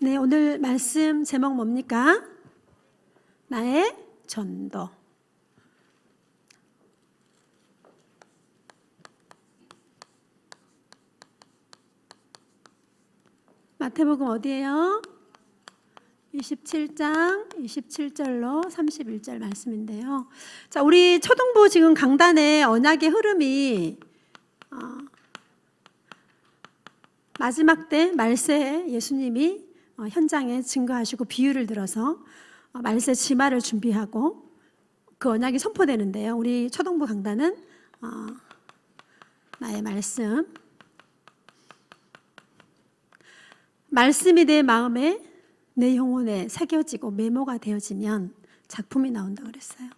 네, 오늘 말씀 제목 뭡니까? 나의 전도. 마태복음 어디예요? 27장 27절로 31절 말씀인데요. 자, 우리 초등부 지금 강단의 언약의 흐름이 마지막 때 말세에 예수님이 현장에 증거하시고 비유를 들어서 말세 지마를 준비하고 그 언약이 선포되는데요. 우리 초등부 강단은 나의 말씀이 내 마음에 내 영혼에 새겨지고 메모가 되어지면 작품이 나온다고 그랬어요.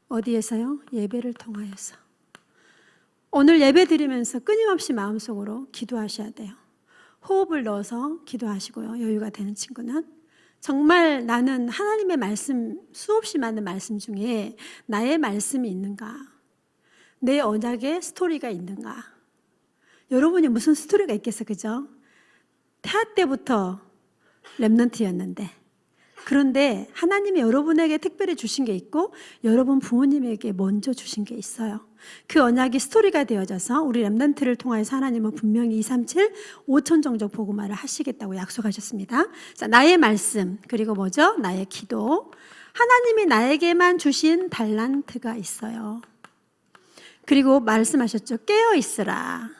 어디에서요? 예배를 통하여서. 오늘 예배 드리면서 끊임없이 마음속으로 기도하셔야 돼요. 호흡을 넣어서 기도하시고요. 여유가 되는 친구는 정말 나는 하나님의 말씀, 수없이 많은 말씀 중에 나의 말씀이 있는가? 내 언약에 스토리가 있는가? 여러분이 무슨 스토리가 있겠어, 그죠? 태아 때부터 렘넌트였는데, 그런데 하나님이 여러분에게 특별히 주신 게 있고 여러분 부모님에게 먼저 주신 게 있어요. 그 언약이 스토리가 되어져서 우리 렘넌트를 통하여서 하나님은 분명히 237, 5천 종족 복음화를 하시겠다고 약속하셨습니다. 자, 나의 말씀, 그리고 뭐죠? 나의 기도. 하나님이 나에게만 주신 달란트가 있어요. 그리고 말씀하셨죠. 깨어 있으라.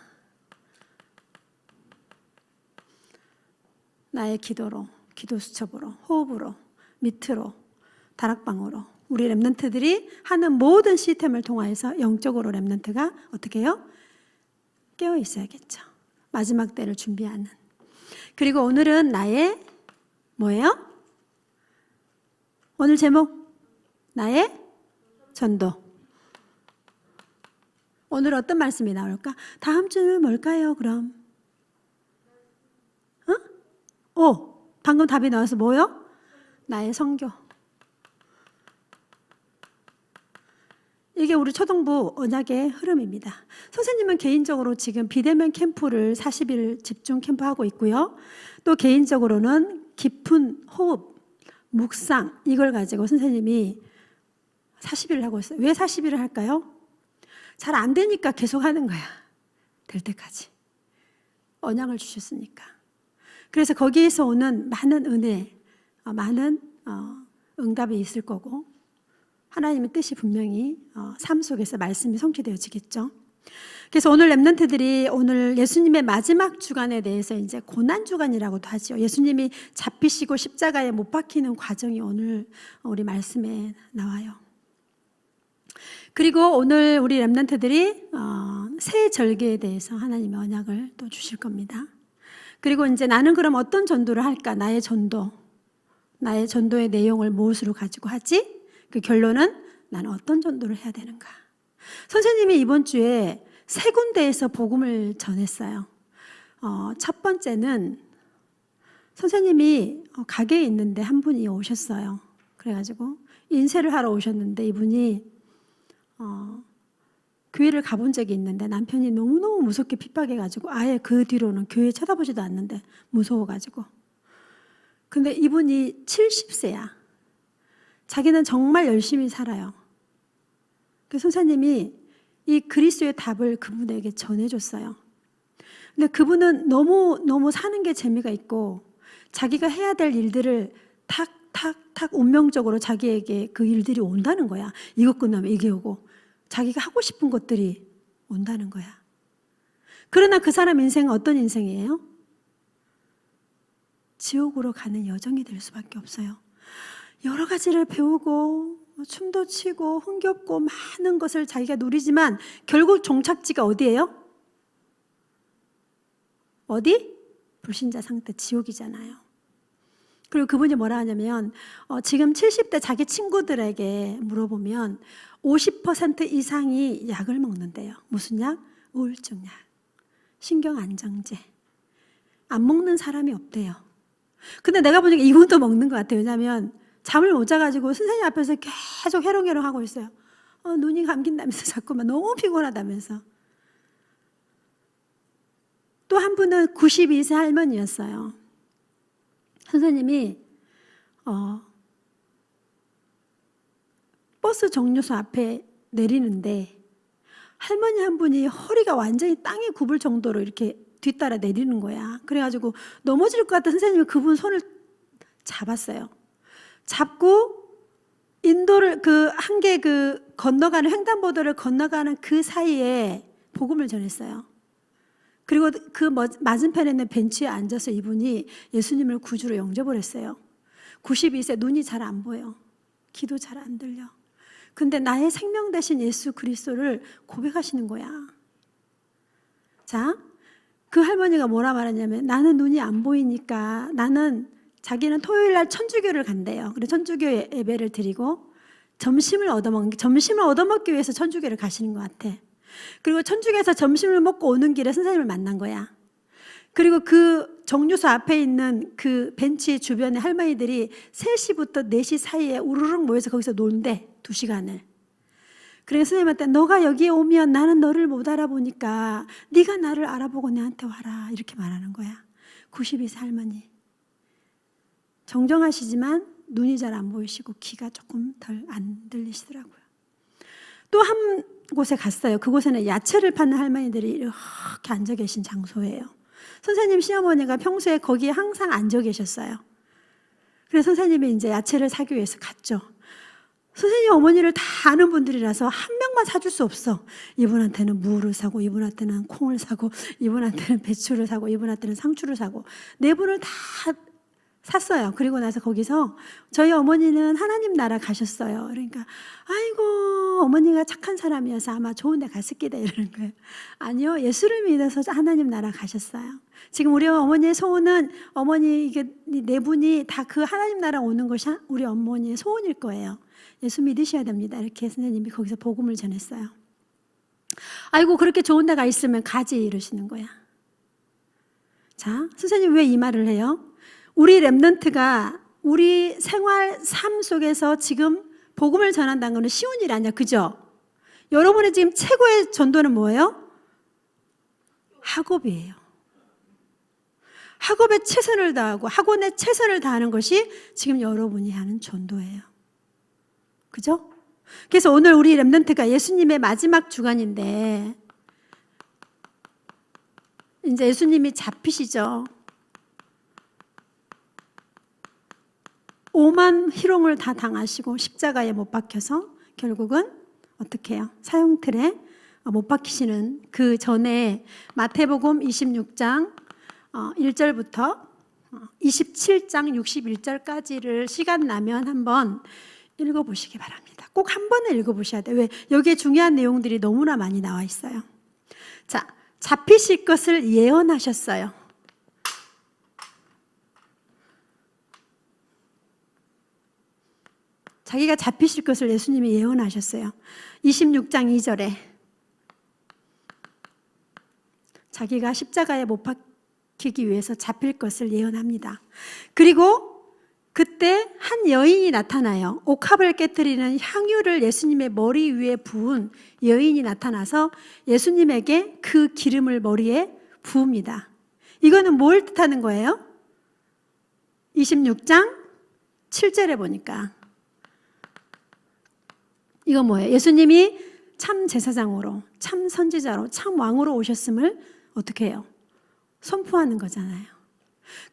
나의 기도로, 기도 수첩으로, 호흡으로, 밑으로, 다락방으로 우리 렘넌트들이 하는 모든 시스템을 통해서 영적으로 렘넌트가 어떻게 해요? 깨어 있어야겠죠. 마지막 때를 준비하는. 그리고 오늘은 나의 뭐예요? 오늘 제목 나의 전도. 오늘 어떤 말씀이 나올까? 다음 주는 뭘까요? 그럼 방금 답이 나와서 뭐요? 나의 선교. 이게 우리 초등부 언약의 흐름입니다. 선생님은 개인적으로 지금 비대면 캠프를 40일 집중 캠프하고 있고요. 또 개인적으로는 깊은 호흡, 묵상 이걸 가지고 선생님이 40일을 하고 있어요. 왜 40일을 할까요? 잘 안 되니까 계속 하는 거야. 될 때까지. 언약을 주셨으니까. 그래서 거기에서 오는 많은 은혜, 많은 응답이 있을 거고 하나님의 뜻이 분명히 삶 속에서 말씀이 성취되어지겠죠. 그래서 오늘 렘넌트들이 오늘 예수님의 마지막 주간에 대해서 이제 고난 주간이라고도 하죠. 예수님이 잡히시고 십자가에 못 박히는 과정이 오늘 우리 말씀에 나와요. 그리고 오늘 우리 렘넌트들이 새 절기에 대해서 하나님의 언약을 또 주실 겁니다. 그리고 이제 나는 그럼 어떤 전도를 할까? 나의 전도의 내용을 무엇으로 가지고 하지? 그 결론은 나는 어떤 전도를 해야 되는가? 선생님이 이번 주에 세 군데에서 복음을 전했어요. 첫 번째는 선생님이 가게에 있는데 한 분이 오셨어요. 그래가지고 인쇄를 하러 오셨는데 이분이 교회를 가본 적이 있는데 남편이 너무너무 무섭게 핍박해가지고 아예 그 뒤로는 교회 쳐다보지도 않는데 무서워가지고. 근데 이분이 70세야. 자기는 정말 열심히 살아요. 그 선생님이 이 그리스도의 답을 그분에게 전해줬어요. 근데 그분은 너무 사는 게 재미가 있고 자기가 해야 될 일들을 탁 운명적으로 자기에게 그 일들이 온다는 거야. 이것 끝나면 이게 오고 자기가 하고 싶은 것들이 온다는 거야. 그러나 그 사람 인생은 어떤 인생이에요? 지옥으로 가는 여정이 될 수밖에 없어요. 여러 가지를 배우고 춤도 추고 흥겹고 많은 것을 자기가 누리지만 결국 종착지가 어디예요? 어디? 불신자 상태 지옥이잖아요. 그리고 그분이 뭐라 하냐면 지금 70대 자기 친구들에게 물어보면 50% 이상이 약을 먹는데요. 무슨 약? 우울증 약, 신경안정제. 안 먹는 사람이 없대요. 근데 내가 보니까 이분도 먹는 것 같아요. 왜냐하면 잠을 못 자가지고 선생님 앞에서 계속 해롱해롱 하고 있어요. 눈이 감긴다면서 자꾸만 너무 피곤하다면서. 또 한 분은 92세 할머니였어요. 선생님이 버스 정류소 앞에 내리는데 할머니 한 분이 허리가 완전히 땅에 굽을 정도로 이렇게 뒤따라 내리는 거야. 그래가지고 넘어질 것 같아 선생님이 그분 손을 잡았어요. 잡고 인도를 한 개 건너가는 횡단보도를 건너가는 그 사이에 복음을 전했어요. 그리고 그 맞은편에 있는 벤치에 앉아서 이분이 예수님을 구주로 영접을 했어요. 92세, 눈이 잘 안 보여. 귀도 잘 안 들려. 근데 나의 생명 되신 예수 그리스도를 고백하시는 거야. 자, 그 할머니가 뭐라 말하냐면 나는 눈이 안 보이니까 자기는 토요일 날 천주교를 간대요. 그래서 천주교 예배를 드리고 점심을 얻어먹기 위해서 천주교를 가시는 것 같아. 그리고 천주교에서 점심을 먹고 오는 길에 선생님을 만난 거야. 그리고 그 정류소 앞에 있는 그 벤치 주변에 할머니들이 3시부터 4시 사이에 우르륵 모여서 거기서 논대 2시간을. 그래서 선생님한테 너가 여기에 오면 나는 너를 못 알아보니까 네가 나를 알아보고 내한테 와라 이렇게 말하는 거야. 92세 할머니. 정정하시지만 눈이 잘 안 보이시고 귀가 조금 덜 안 들리시더라고요. 또 한 곳에 갔어요. 그곳에는 야채를 파는 할머니들이 이렇게 앉아 계신 장소예요. 선생님 시어머니가 평소에 거기에 항상 앉아 계셨어요. 그래서 선생님이 이제 야채를 사기 위해서 갔죠. 선생님 어머니를 다 아는 분들이라서 한 명만 사줄 수 없어. 이분한테는 무를 사고, 이분한테는 콩을 사고, 이분한테는 배추를 사고, 이분한테는 상추를 사고, 4분을 다 샀어요. 그리고 나서 거기서 저희 어머니는 하나님 나라 가셨어요. 그러니까 아이고 어머니가 착한 사람이어서 아마 좋은 데 갔을 기다 이러는 거예요. 아니요, 예수를 믿어서 하나님 나라 가셨어요. 지금 우리 어머니의 소원은 어머니 이게 4분이 다 그 하나님 나라 오는 것이 우리 어머니의 소원일 거예요. 예수 믿으셔야 됩니다. 이렇게 선생님이 거기서 복음을 전했어요. 아이고 그렇게 좋은 데가 있으면 가지 이러시는 거야. 자, 선생님 왜 이 말을 해요? 우리 렘넌트가 우리 생활 삶 속에서 지금 복음을 전한다는 것은 쉬운 일이 아니야. 그죠? 여러분의 지금 최고의 전도는 뭐예요? 학업이에요. 학업에 최선을 다하고 학원에 최선을 다하는 것이 지금 여러분이 하는 전도예요. 그죠? 그래서 오늘 우리 렘넌트가 예수님의 마지막 주간인데 이제 예수님이 잡히시죠. 5만 희롱을 다 당하시고 십자가에 못 박혀서 결국은 어떻게 해요? 사형틀에 못 박히시는 그 전에 마태복음 26장 1절부터 27장 61절까지를 시간 나면 한번 읽어보시기 바랍니다. 꼭 한 번에 읽어보셔야 돼요. 왜? 여기에 중요한 내용들이 너무나 많이 나와 있어요. 자, 잡히실 것을 예언하셨어요. 자기가 잡히실 것을 예수님이 예언하셨어요. 26장 2절에 자기가 십자가에 못 박히기 위해서 잡힐 것을 예언합니다. 그리고 그때 한 여인이 나타나요. 옥합을 깨뜨리는 향유를 예수님의 머리 위에 부은 여인이 나타나서 예수님에게 그 기름을 머리에 부읍니다. 이거는 뭘 뜻하는 거예요? 26장 7절에 보니까 이거 뭐예요? 예수님이 참 제사장으로, 참 선지자로, 참 왕으로 오셨음을 어떻게 해요? 선포하는 거잖아요.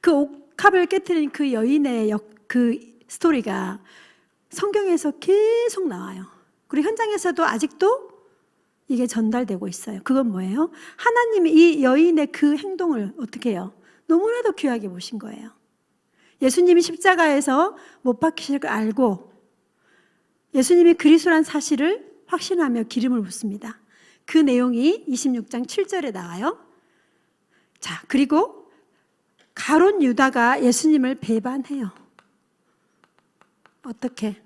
그 옥합을 깨뜨린 그 여인의 그 스토리가 성경에서 계속 나와요. 그리고 현장에서도 아직도 이게 전달되고 있어요. 그건 뭐예요? 하나님이 이 여인의 그 행동을 어떻게 해요? 너무나도 귀하게 보신 거예요. 예수님이 십자가에서 못 박히실 걸 알고 예수님이 그리스도란 사실을 확신하며 기름을 붓습니다. 그 내용이 26장 7절에 나와요. 자, 그리고 가룟 유다가 예수님을 배반해요. 어떻게?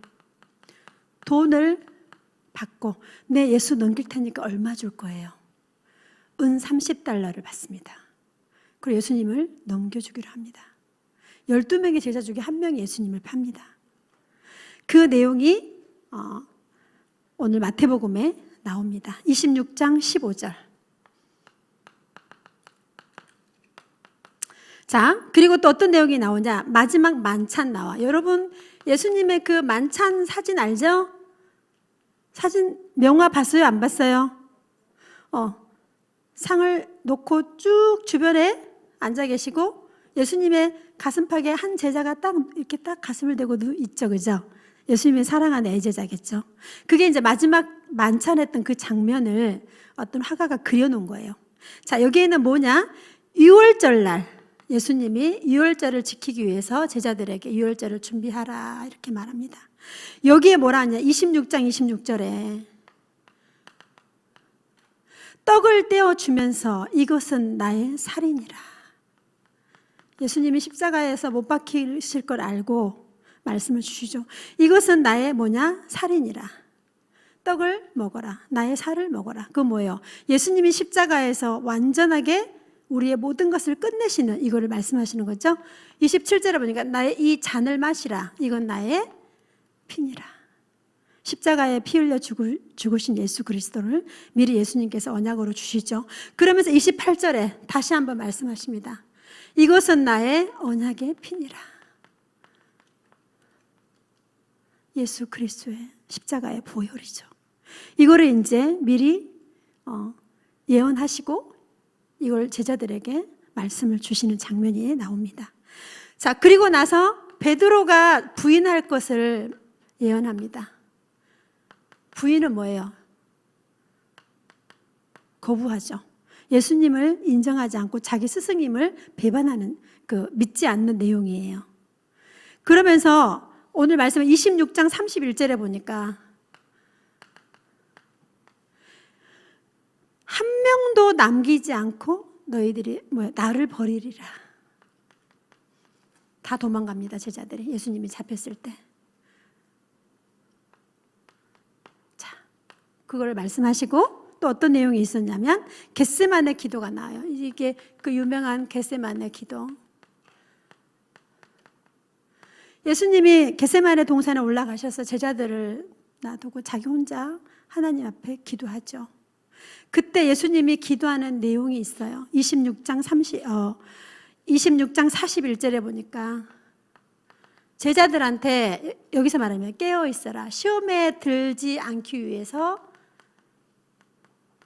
돈을 받고 내 예수 넘길 테니까 얼마 줄 거예요? 은 30달러를 받습니다. 그리고 예수님을 넘겨주기로 합니다. 12명의 제자 중에 1명이 예수님을 팝니다. 그 내용이 오늘 마태복음에 나옵니다. 26장 15절. 자, 그리고 또 어떤 내용이 나오냐? 마지막 만찬 나와. 여러분, 예수님의 그 만찬 사진 알죠? 사진 명화 봤어요? 안 봤어요? 상을 놓고 쭉 주변에 앉아 계시고 예수님의 가슴팍에 한 제자가 딱 이렇게 딱 가슴을 대고 있죠, 그죠? 예수님의 사랑하는 애제자겠죠. 그게 이제 마지막 만찬했던 그 장면을 어떤 화가가 그려놓은 거예요. 자, 여기에는 뭐냐? 유월절 날 예수님이 유월절을 지키기 위해서 제자들에게 유월절을 준비하라 이렇게 말합니다. 여기에 뭐라 하냐? 26장 26절에 떡을 떼어주면서 이것은 나의 살이니라. 예수님이 십자가에서 못 박히실 걸 알고 말씀을 주시죠. 이것은 나의 뭐냐? 살이니라. 떡을 먹어라. 나의 살을 먹어라. 그건 뭐예요? 예수님이 십자가에서 완전하게 우리의 모든 것을 끝내시는 이거를 말씀하시는 거죠. 27절에 보니까 나의 이 잔을 마시라. 이건 나의 피니라. 십자가에 피 흘려 죽으신 예수 그리스도를 미리 예수님께서 언약으로 주시죠. 그러면서 28절에 다시 한번 말씀하십니다. 이것은 나의 언약의 피니라. 예수 그리스도의 십자가의 보혈이죠. 이거를 이제 미리 예언하시고 이걸 제자들에게 말씀을 주시는 장면이 나옵니다. 자, 그리고 나서 베드로가 부인할 것을 예언합니다. 부인은 뭐예요? 거부하죠. 예수님을 인정하지 않고 자기 스승님을 배반하는 그 믿지 않는 내용이에요. 그러면서 오늘 말씀 26장 31절에 보니까 한 명도 남기지 않고 너희들이 나를 버리리라. 다 도망갑니다. 제자들이 예수님이 잡혔을 때. 자, 그걸 말씀하시고 또 어떤 내용이 있었냐면 겟세마네 기도가 나와요. 이게 그 유명한 겟세마네 기도. 예수님이 겟세마네 동산에 올라가셔서 제자들을 놔두고 자기 혼자 하나님 앞에 기도하죠. 그때 예수님이 기도하는 내용이 있어요. 26장 41절에 보니까 제자들한테 여기서 말하면 깨어 있어라. 시험에 들지 않기 위해서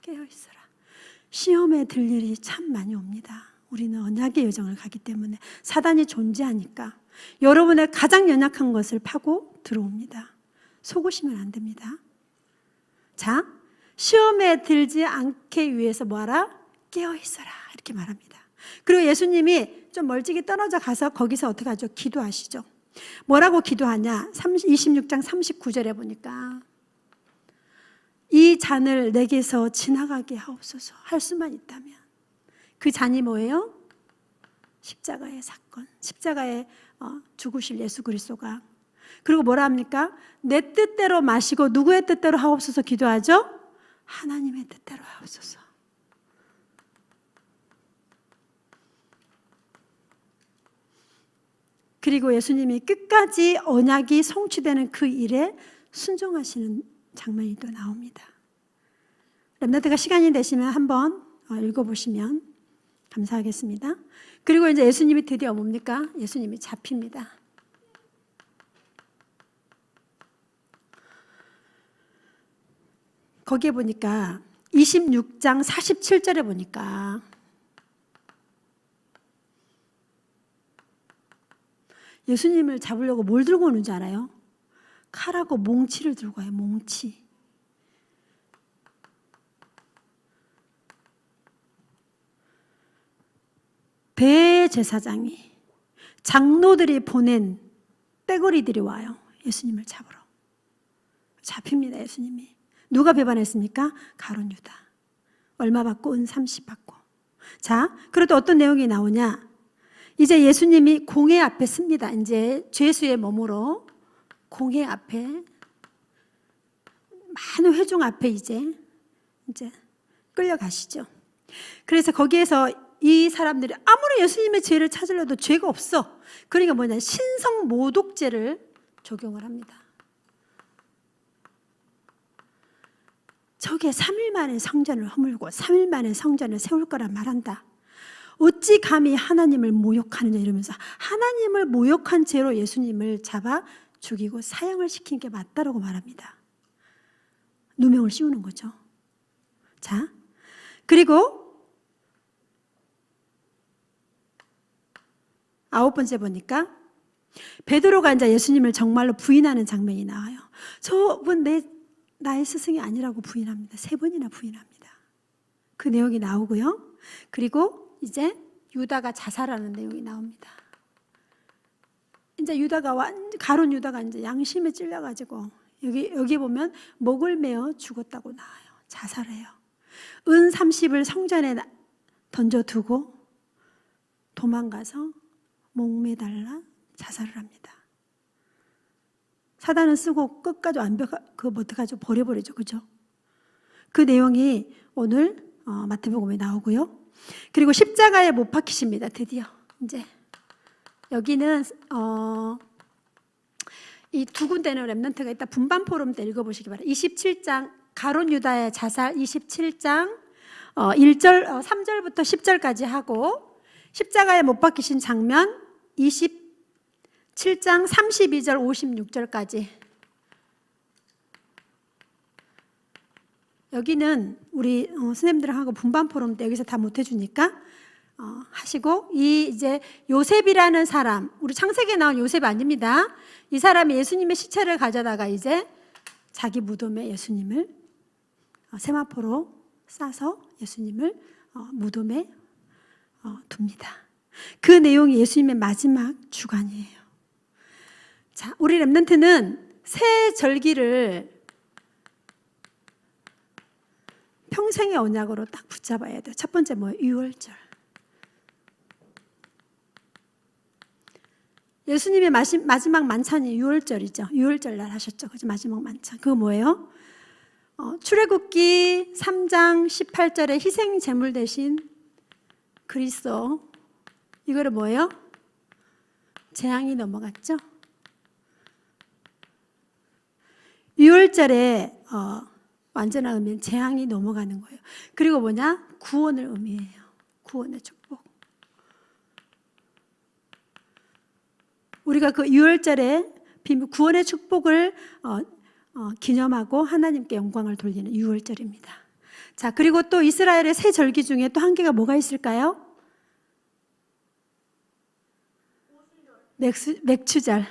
깨어 있어라. 시험에 들 일이 참 많이 옵니다. 우리는 언약의 여정을 가기 때문에 사단이 존재하니까 여러분의 가장 연약한 것을 파고 들어옵니다. 속으시면 안 됩니다. 자, 시험에 들지 않게 위해서 뭐하라? 깨어 있어라 이렇게 말합니다. 그리고 예수님이 좀 멀찍이 떨어져 가서 거기서 어떻게 하죠? 기도하시죠. 뭐라고 기도하냐? 26장 39절에 보니까 이 잔을 내게서 지나가게 하옵소서 할 수만 있다면. 그 잔이 뭐예요? 십자가의 사건, 십자가에 죽으실 예수 그리스도가. 그리고 뭐라 합니까? 내 뜻대로 마시고 누구의 뜻대로 하옵소서 기도하죠? 하나님의 뜻대로 하옵소서. 그리고 예수님이 끝까지 언약이 성취되는 그 일에 순종하시는 장면이 또 나옵니다. 렘넌트가 시간이 되시면 한번 읽어보시면 감사하겠습니다. 그리고 이제 예수님이 드디어 뭡니까? 예수님이 잡힙니다. 거기에 보니까 26장 47절에 보니까 예수님을 잡으려고 뭘 들고 오는 줄 알아요? 칼하고 몽치를 들고 와요. 몽치. 대제사장이 장로들이 보낸 떼거리들이 와요. 예수님을 잡으러. 잡힙니다. 예수님이. 누가 배반했습니까? 가룟 유다. 얼마 받고? 은 30 받고. 자, 그래도 어떤 내용이 나오냐? 이제 예수님이 공회 앞에 씁니다. 이제 죄수의 몸으로 공회 앞에 많은 회중 앞에 이제 끌려가시죠. 그래서 거기에서 이 사람들이 아무리 예수님의 죄를 찾으려도 죄가 없어. 그러니까 뭐냐? 신성 모독죄를 적용을 합니다. 저게 3일 만에 성전을 허물고 3일 만에 성전을 세울 거란 말한다. 어찌 감히 하나님을 모욕하느냐 이러면서 하나님을 모욕한 죄로 예수님을 잡아 죽이고 사형을 시킨 게 맞다라고 말합니다. 누명을 씌우는 거죠. 자, 그리고 9번째 보니까 베드로가 이제 예수님을 정말로 부인하는 장면이 나와요. 저분 나의 스승이 아니라고 부인합니다. 3번이나 부인합니다. 그 내용이 나오고요. 그리고 이제 유다가 자살하는 내용이 나옵니다. 이제 가룟 유다가 이제 양심에 찔려가지고 여기 보면 목을 메어 죽었다고 나와요. 자살해요. 은 30을 성전에 던져두고 도망가서 목매달라 자살을 합니다. 사단은 쓰고 끝까지 그거 어떡하죠? 버려버리죠. 그죠? 그 내용이 오늘 마태복음에 나오고요. 그리고 십자가에 못 박히십니다. 드디어 이제 여기는 이 두 군데는 렘넌트가 있다. 분반 포럼 때 읽어보시기 바랍니다. 27장 가룟 유다의 자살 27장 3절부터 10절까지 하고 십자가에 못 박히신 장면 27장 32절 56절까지. 여기는 우리 선생님들하고 분반 포럼 때 여기서 다 못 해주니까 하시고, 이제 요셉이라는 사람, 우리 창세기에 나온 요셉 아닙니다. 이 사람이 예수님의 시체를 가져다가 이제 자기 무덤에 예수님을 세마포로 싸서 예수님을 무덤에 둡니다. 그 내용이 예수님의 마지막 주간이에요. 자, 우리 렘넌트는 새 절기를 평생의 언약으로 딱 붙잡아야 돼요. 첫 번째 뭐예요? 유월절. 예수님의 마지막 만찬이 유월절이죠. 유월절 날 하셨죠. 그죠? 마지막 만찬. 그거 뭐예요? 출애굽기 3장 18절에 희생 제물 대신 그리스도. 이거를 뭐예요? 재앙이 넘어갔죠. 유월절에 완전한 의미는 재앙이 넘어가는 거예요. 그리고 뭐냐? 구원을 의미해요. 구원의 축복. 우리가 그 유월절에 구원의 축복을 기념하고 하나님께 영광을 돌리는 유월절입니다. 자, 그리고 또 이스라엘의 새 절기 중에 또 한 개가 뭐가 있을까요? 맥추절.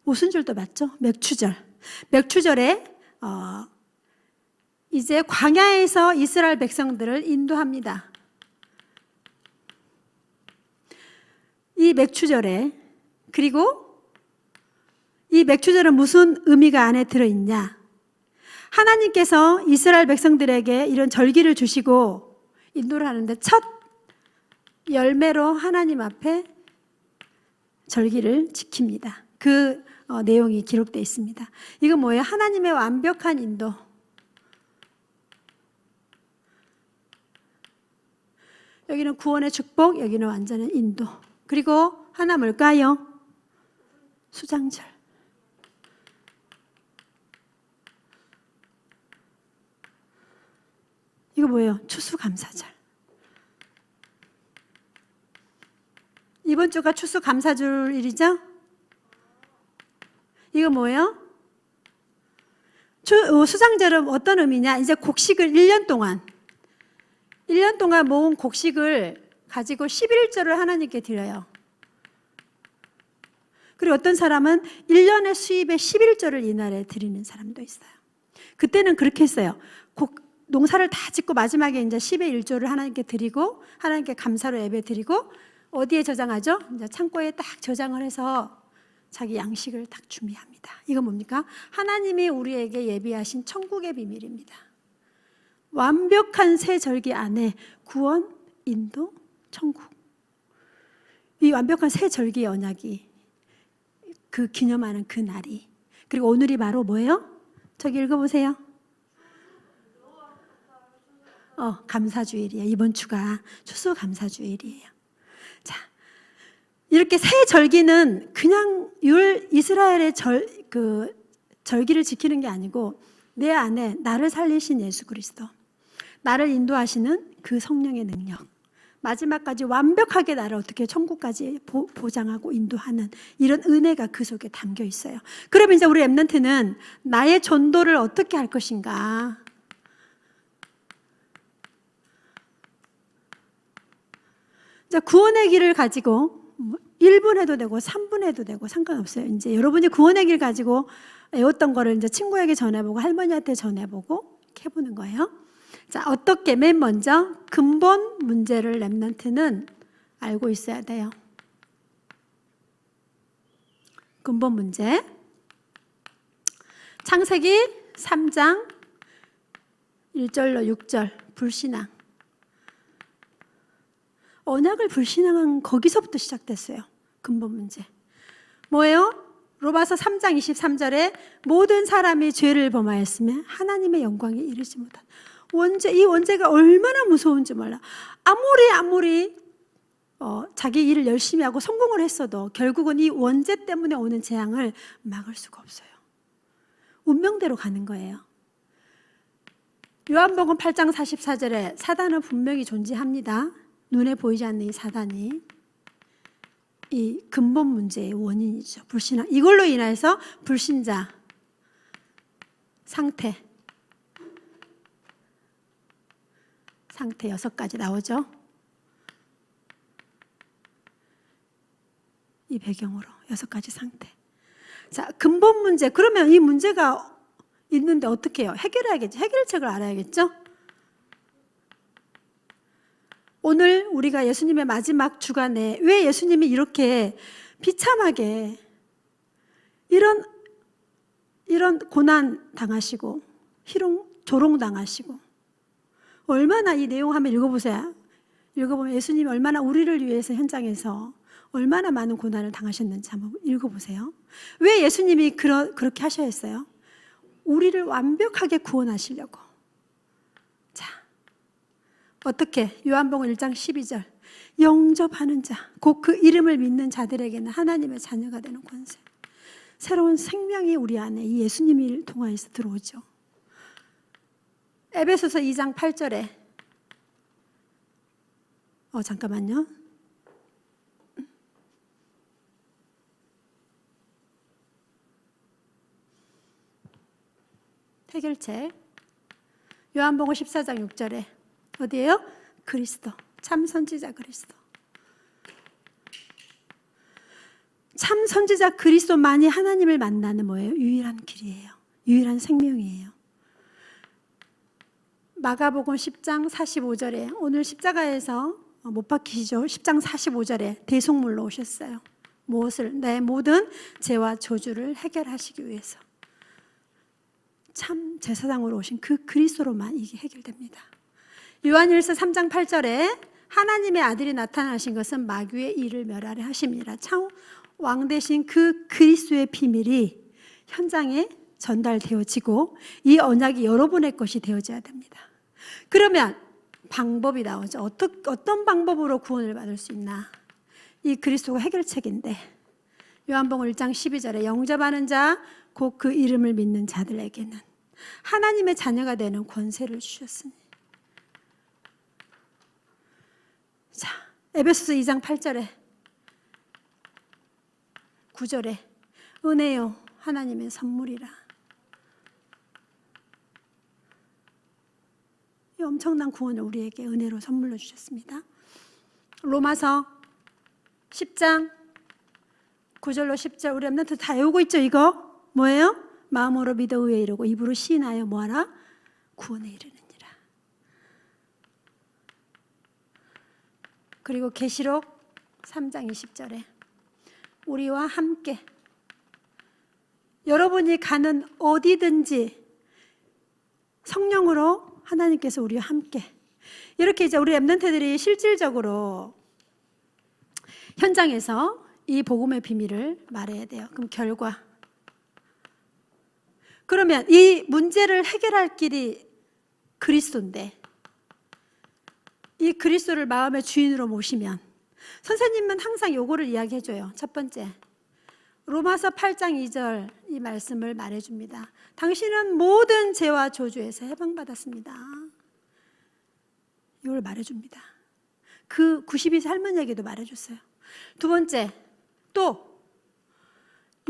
오순절도 맞죠? 맥추절. 맥추절에 이제 광야에서 이스라엘 백성들을 인도합니다. 이 맥추절에, 그리고 이 맥추절은 무슨 의미가 안에 들어있냐? 하나님께서 이스라엘 백성들에게 이런 절기를 주시고 인도를 하는데 첫 열매로 하나님 앞에 절기를 지킵니다. 그 내용이 기록되어 있습니다. 이건 뭐예요? 하나님의 완벽한 인도. 여기는 구원의 축복, 여기는 완전한 인도. 그리고 하나 뭘까요? 수장절. 이거 뭐예요? 추수감사절. 이번 주가 추수감사절일이죠? 이거 뭐예요? 수장절은 어떤 의미냐? 이제 곡식을 1년 동안 모은 곡식을 가지고 11조를 하나님께 드려요. 그리고 어떤 사람은 1년의 수입의 11조를 이날에 드리는 사람도 있어요. 그때는 그렇게 했어요. 농사를 다 짓고 마지막에 이제 10의 1조를 하나님께 드리고 하나님께 감사로 예배 드리고 어디에 저장하죠? 이제 창고에 딱 저장을 해서 자기 양식을 딱 준비합니다. 이건 뭡니까? 하나님이 우리에게 예비하신 천국의 비밀입니다. 완벽한 새 절기 안에 구원, 인도, 천국. 이 완벽한 새 절기의 언약이 그 기념하는 그 날이. 그리고 오늘이 바로 뭐예요? 저기 읽어보세요. 감사주일이에요. 이번 주가 추수감사주일이에요. 자, 이렇게 새 절기는 그냥 이스라엘의 절기를 지키는 게 아니고 내 안에 나를 살리신 예수 그리스도, 나를 인도하시는 그 성령의 능력, 마지막까지 완벽하게 나를 어떻게 천국까지 보장하고 인도하는 이런 은혜가 그 속에 담겨 있어요. 그러면 이제 우리 렘넌트는 나의 전도를 어떻게 할 것인가? 자, 구원의 길을 가지고 1분 해도 되고 3분 해도 되고 상관없어요. 이제 여러분이 구원의 길 가지고 외웠던 거를 이제 친구에게 전해보고 할머니한테 전해보고 이렇게 해보는 거예요. 자, 어떻게? 맨 먼저 근본 문제를 렘넌트는 알고 있어야 돼요. 근본 문제. 창세기 3장 1절로 6절 불신앙. 언약을 불신앙한 거기서부터 시작됐어요. 근본 문제. 뭐예요? 로마서 3장 23절에 모든 사람이 죄를 범하였으며 하나님의 영광에 이르지 못한 원죄. 이 원죄가 얼마나 무서운지 몰라. 아무리 자기 일을 열심히 하고 성공을 했어도 결국은 이 원죄 때문에 오는 재앙을 막을 수가 없어요. 운명대로 가는 거예요. 요한복음 8장 44절에 사단은 분명히 존재합니다. 눈에 보이지 않는 이 사단이 이 근본 문제의 원인이죠. 불신앙. 이걸로 인해서 불신자 상태 6가지 나오죠. 이 배경으로 6가지 상태. 자, 근본 문제. 그러면 이 문제가 있는데 어떻게 해요? 해결해야겠죠. 해결책을 알아야겠죠. 오늘 우리가 예수님의 마지막 주간에 왜 예수님이 이렇게 비참하게 이런 고난 당하시고 조롱 당하시고 얼마나 이 내용 한번 읽어보세요. 읽어보면 예수님이 얼마나 우리를 위해서 현장에서 얼마나 많은 고난을 당하셨는지 한번 읽어보세요. 왜 예수님이 그렇게 하셔야 했어요? 우리를 완벽하게 구원하시려고. 자, 어떻게? 요한복음 1장 12절. 영접하는 자, 곧 그 이름을 믿는 자들에게는 하나님의 자녀가 되는 권세. 새로운 생명이 우리 안에 이 예수님을 통하여서 들어오죠. 에베소서 2장 8절에 잠깐만요. 해결책. 요한복음 14장 6절에 어디예요? 그리스도. 참 선지자 그리스도. 참 선지자 그리스도만이 하나님을 만나는 뭐예요? 유일한 길이에요. 유일한 생명이에요. 마가복음 10장 45절에 오늘 십자가에서 못 박히시죠? 10장 45절에 대속물로 오셨어요. 무엇을? 내 모든 죄와 저주를 해결하시기 위해서. 참 제사장으로 오신 그 그리스도로만 이게 해결됩니다. 요한일서 3장 8절에 하나님의 아들이 나타나신 것은 마귀의 일을 멸하려 하심이라. 참 왕 되신 그 그리스도의 비밀이 현장에 전달되어지고 이 언약이 여러분의 것이 되어져야 됩니다. 그러면 방법이 나오죠. 어떤 방법으로 구원을 받을 수 있나? 이 그리스도가 해결책인데 요한복음 1장 12절에 영접하는 자 곧 그 이름을 믿는 자들에게는 하나님의 자녀가 되는 권세를 주셨으니. 자, 에베소서 2장 8절에 9절에 은혜요 하나님의 선물이라. 이 엄청난 구원을 우리에게 은혜로 선물로 주셨습니다. 로마서 10장 9절로 10절 우리 렘넌트 다 외우고 있죠. 이거 뭐예요? 마음으로 믿어 의에 이르고 입으로 시인하여 뭐하라? 구원에 이르느니라. 그리고 계시록 3장 20절에 우리와 함께 여러분이 가는 어디든지 성령으로 하나님께서 우리와 함께 이렇게 이제 우리 렘넌트들이 실질적으로 현장에서 이 복음의 비밀을 말해야 돼요. 그럼 결과. 그러면 이 문제를 해결할 길이 그리스도인데 이 그리스도를 마음의 주인으로 모시면 선생님은 항상 요거를 이야기해줘요. 첫 번째 로마서 8장 2절 이 말씀을 말해줍니다. 당신은 모든 죄와 저주에서 해방받았습니다. 이걸 말해줍니다. 그 92세 할머니에게도 말해줬어요. 두 번째, 또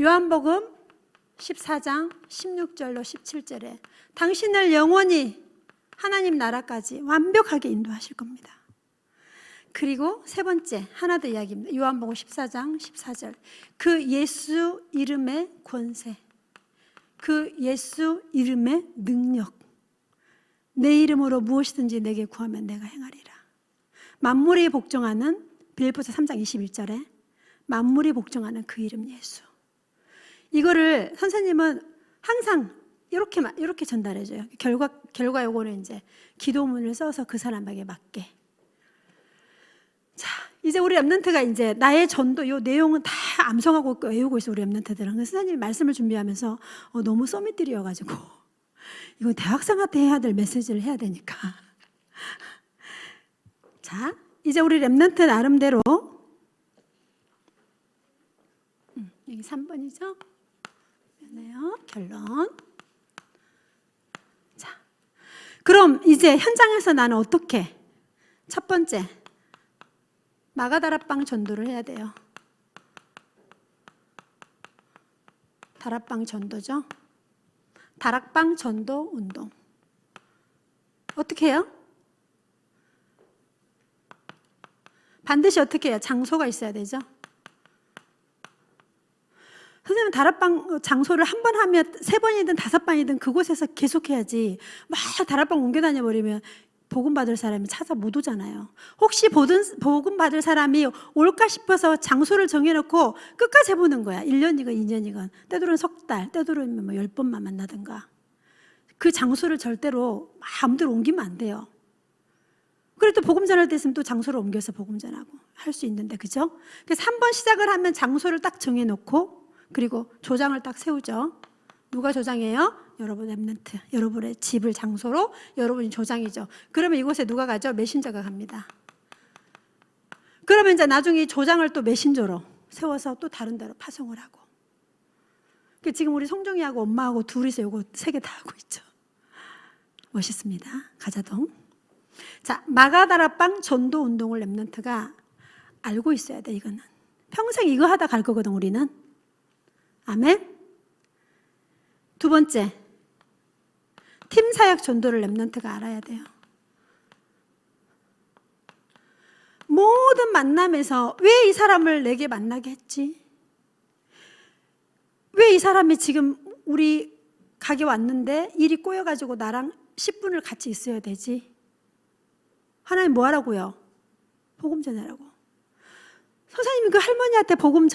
요한복음 14장 16절로 17절에 당신을 영원히 하나님 나라까지 완벽하게 인도하실 겁니다. 그리고 세 번째, 하나 더 이야기입니다. 요한복음 14장 14절. 그 예수 이름의 권세, 그 예수 이름의 능력, 내 이름으로 무엇이든지 내게 구하면 내가 행하리라. 만물이 복종하는, 빌립보서 3장 21절에 만물이 복종하는 그 이름 예수. 이거를 선생님은 항상 이렇게 전달해줘요. 결과 요거는 이제 기도문을 써서 그 사람에게 맞게. 자, 이제 우리 랩런트가 이제 나의 전도 요 내용은 다 암송하고 외우고 있어, 우리 랩런트들은. 그래서 선생님이 말씀을 준비하면서 너무 소미들이어가지고 이거 대학생한테 해야 될 메시지를 해야 되니까. 자, 이제 우리 랩런트 나름대로 여기 3번이죠? 네요. 결론. 자, 그럼 이제 현장에서 나는 어떻게? 첫 번째, 마가다락방 전도를 해야 돼요. 다락방 전도죠. 다락방 전도 운동. 어떻게 해요? 반드시 어떻게 해요? 장소가 있어야 되죠. 선생님, 다락방 장소를 한 번 하면 3번이든 5번이든 그곳에서 계속해야지 막 다락방 옮겨 다녀버리면 복음 받을 사람이 찾아 못 오잖아요. 혹시 복음 받을 사람이 올까 싶어서 장소를 정해놓고 끝까지 해보는 거야. 1년이건 2년이건, 때로는 석 달, 때로는 10번만 만나든가. 그 장소를 절대로 마음대로 옮기면 안 돼요. 그래도 복음 전할 때 있으면 또 장소를 옮겨서 복음 전하고 할 수 있는데, 그죠? 그래서 한 번 시작을 하면 장소를 딱 정해놓고, 그리고 조장을 딱 세우죠. 누가 조장해요? 여러분 랩런트. 여러분의 집을 장소로 여러분이 조장이죠. 그러면 이곳에 누가 가죠? 메신저가 갑니다. 그러면 이제 나중에 이 조장을 또 메신저로 세워서 또 다른 데로 파송을 하고. 지금 우리 성종이하고 엄마하고 둘이서 이거 3개 다 하고 있죠. 멋있습니다. 가자동. 자, 마가다락방 전도 운동을 랩런트가 알고 있어야 돼. 이거는 평생 이거 하다 갈 거거든, 우리는. 아멘. 두 번째, 팀 사역 전도를 랩런트가 알아야 돼요. 모든 만남에서 왜 이 사람을 내게 만나게 했지? 왜 이 사람이 지금 우리 가게 왔는데 일이 꼬여가지고 나랑 10분을 같이 있어야 되지? 하나님 뭐 하라고요? 복음 전하라고. 선생님이 그 할머니한테 복음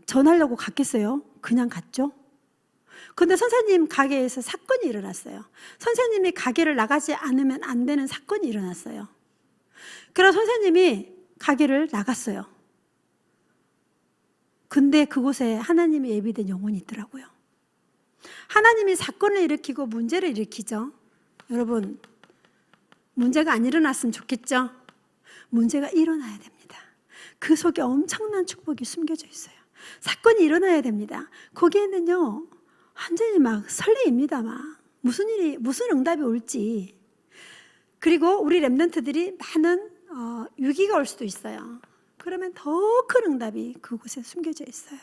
전하려고 갔겠어요? 그냥 갔죠? 근데 선생님 가게에서 사건이 일어났어요. 선생님이 가게를 나가지 않으면 안 되는 사건이 일어났어요. 그래서 선생님이 가게를 나갔어요. 근데 그곳에 하나님이 예비된 영혼이 있더라고요. 하나님이 사건을 일으키고 문제를 일으키죠. 여러분, 문제가 안 일어났으면 좋겠죠? 문제가 일어나야 됩니다. 그 속에 엄청난 축복이 숨겨져 있어요. 사건이 일어나야 됩니다. 거기에는요, 완전히 막 설레입니다. 막 무슨 응답이 올지. 그리고 우리 랩런트들이 많은 위기가 올 수도 있어요. 그러면 더 큰 응답이 그곳에 숨겨져 있어요.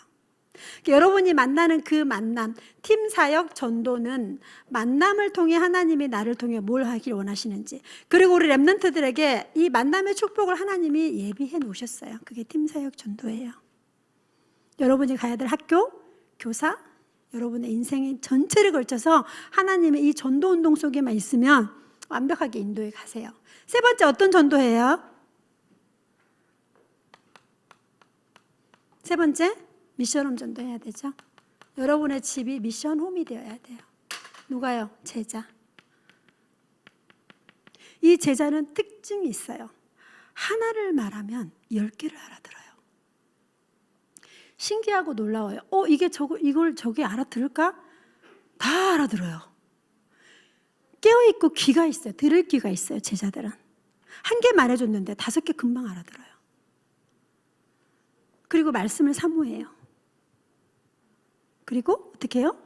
여러분이 만나는 그 만남, 팀 사역 전도는 만남을 통해 하나님이 나를 통해 뭘 하길 원하시는지, 그리고 우리 랩런트들에게 이 만남의 축복을 하나님이 예비해 놓으셨어요. 그게 팀 사역 전도예요. 여러분이 가야 될 학교, 교사, 여러분의 인생의 전체를 걸쳐서 하나님의 이 전도 운동 속에만 있으면 완벽하게 인도해 가세요. 세 번째, 어떤 전도예요? 세 번째, 미션홈 전도해야 되죠. 여러분의 집이 미션홈이 되어야 돼요. 누가요? 제자. 이 제자는 특징이 있어요. 하나를 말하면 10개를 알아들어요. 신기하고 놀라워요. 이걸 저게 알아들을까? 다 알아들어요. 깨어있고 귀가 있어요. 들을 귀가 있어요. 제자들은. 1개 말해줬는데 5개 금방 알아들어요. 그리고 말씀을 사모해요. 그리고 어떻게 해요?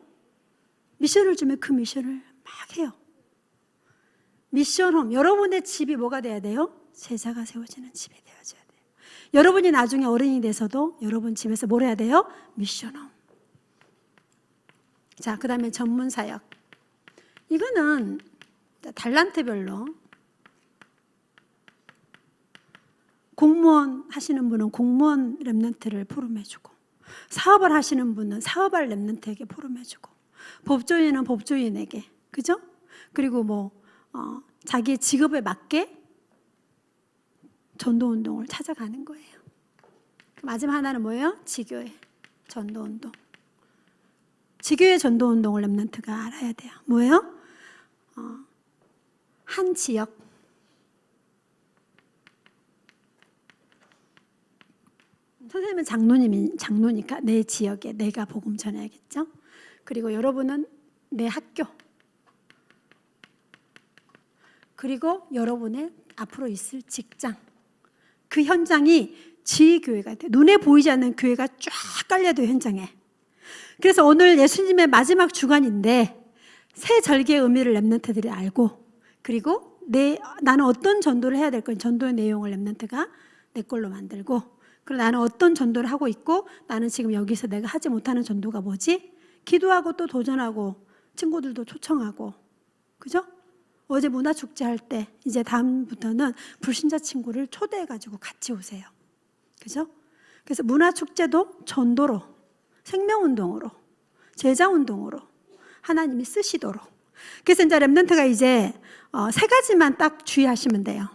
미션을 주면 그 미션을 막 해요. 미션홈, 여러분의 집이 뭐가 돼야 돼요? 제자가 세워지는 집이 되어져야 돼요. 여러분이 나중에 어른이 돼서도 여러분 집에서 뭘 해야 돼요? 미션홈. 자, 그 다음에 전문사역. 이거는 달란트별로 공무원 하시는 분은 공무원 랩런트를 포럼해주고, 사업을 하시는 분은 사업할 랩런트에게 포럼해주고, 법조인은 법조인에게, 그죠? 그리고 자기의 직업에 맞게 전도운동을 찾아가는 거예요. 마지막 하나는 뭐예요? 지교회 전도운동. 지교회 전도운동을 랩런트가 알아야 돼요. 뭐예요? 한 지역, 선생님은 장로니까 내 지역에 내가 복음 전해야겠죠. 그리고 여러분은 내 학교, 그리고 여러분의 앞으로 있을 직장, 그 현장이 지교회가 돼요. 눈에 보이지 않는 교회가 쫙 깔려도 현장에. 그래서 오늘 예수님의 마지막 주간인데 새 절기의 의미를 랩런트들이 알고, 그리고 나는 어떤 전도를 해야 될 건지 전도의 내용을 랩런트가 내 걸로 만들고, 그리고 나는 어떤 전도를 하고 있고, 나는 지금 여기서 내가 하지 못하는 전도가 뭐지? 기도하고 또 도전하고 친구들도 초청하고, 그죠? 어제 문화축제 할 때 이제 다음부터는 불신자 친구를 초대해가지고 같이 오세요. 그죠? 그래서 문화축제도 전도로, 생명운동으로, 제자운동으로 하나님이 쓰시도록. 그래서 이제 랩런트가 이제 3가지만 딱 주의하시면 돼요.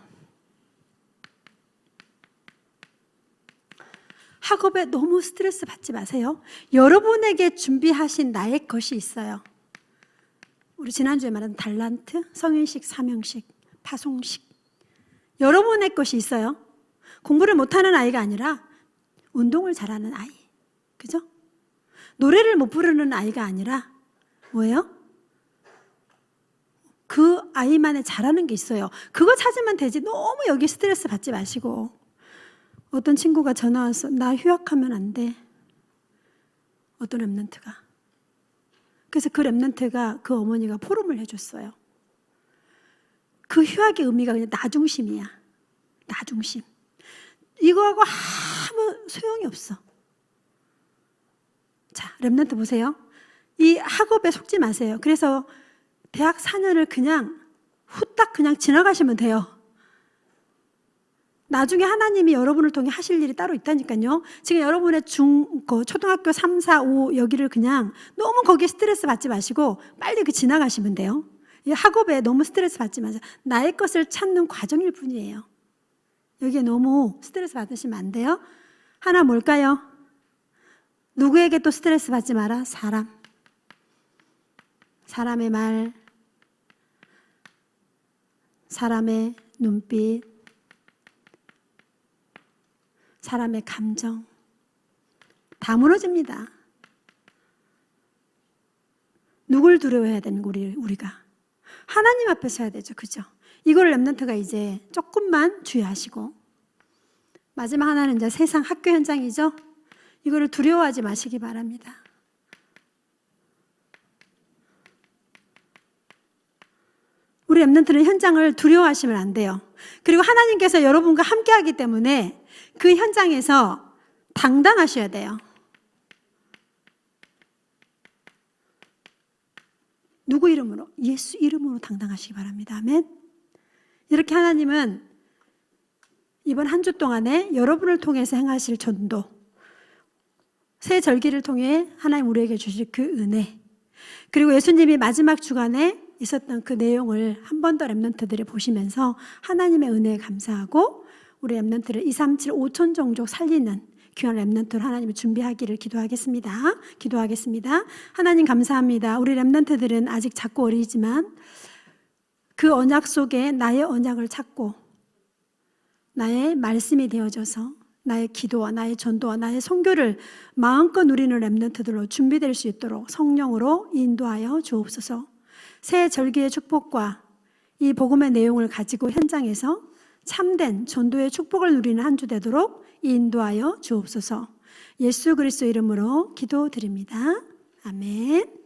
학업에 너무 스트레스 받지 마세요. 여러분에게 준비하신 나의 것이 있어요. 우리 지난주에 말한 달란트, 성인식, 사명식, 파송식. 여러분의 것이 있어요. 공부를 못하는 아이가 아니라 운동을 잘하는 아이. 그죠? 노래를 못 부르는 아이가 아니라 뭐예요? 그 아이만의 잘하는 게 있어요. 그거 찾으면 되지. 너무 여기 스트레스 받지 마시고. 어떤 친구가 전화 와서 나 휴학하면 안 돼. 어떤 랩런트가. 그래서 그 랩런트가 그 어머니가 포럼을 해줬어요. 그 휴학의 의미가 그냥 나 중심이야. 나 중심. 이거하고 아무 소용이 없어. 자, 랩런트 보세요. 이 학업에 속지 마세요. 그래서 대학 4년을 그냥 후딱 그냥 지나가시면 돼요. 나중에 하나님이 여러분을 통해 하실 일이 따로 있다니까요. 지금 여러분의 초등학교 3, 4, 5 여기를 그냥 너무 거기에 스트레스 받지 마시고 빨리 지나가시면 돼요. 이 학업에 너무 스트레스 받지 마세요. 나의 것을 찾는 과정일 뿐이에요. 여기에 너무 스트레스 받으시면 안 돼요. 하나 뭘까요? 누구에게 또 스트레스 받지 마라? 사람. 사람의 말, 사람의 눈빛, 사람의 감정 다 무너집니다. 누굴 두려워해야 되는 우리가? 하나님 앞에서 해야 되죠. 그죠? 이걸 랩런트가 이제 조금만 주의하시고, 마지막 하나는 이제 세상 학교 현장이죠. 이거를 두려워하지 마시기 바랍니다. 우리 랩런트는 현장을 두려워하시면 안 돼요. 그리고 하나님께서 여러분과 함께하기 때문에 그 현장에서 당당하셔야 돼요. 누구 이름으로? 예수 이름으로 당당하시기 바랍니다. 아멘. 이렇게 하나님은 이번 한 주 동안에 여러분을 통해서 행하실 전도, 새 절기를 통해 하나님 우리에게 주실 그 은혜, 그리고 예수님이 마지막 주간에 있었던 그 내용을 한 번 더 랩런트들이 보시면서 하나님의 은혜에 감사하고 우리 랩런트를 2, 3, 7, 5천 종족 살리는 귀한 랩런트를 하나님이 준비하기를 기도하겠습니다. 하나님 감사합니다. 우리 랩런트들은 아직 작고 어리지만 그 언약 속에 나의 언약을 찾고 나의 말씀이 되어져서 나의 기도와 나의 전도와 나의 선교를 마음껏 누리는 랩런트들로 준비될 수 있도록 성령으로 인도하여 주옵소서. 새 절기의 축복과 이 복음의 내용을 가지고 현장에서 참된 전도의 축복을 누리는 한 주 되도록 인도하여 주옵소서. 예수 그리스도 이름으로 기도드립니다. 아멘.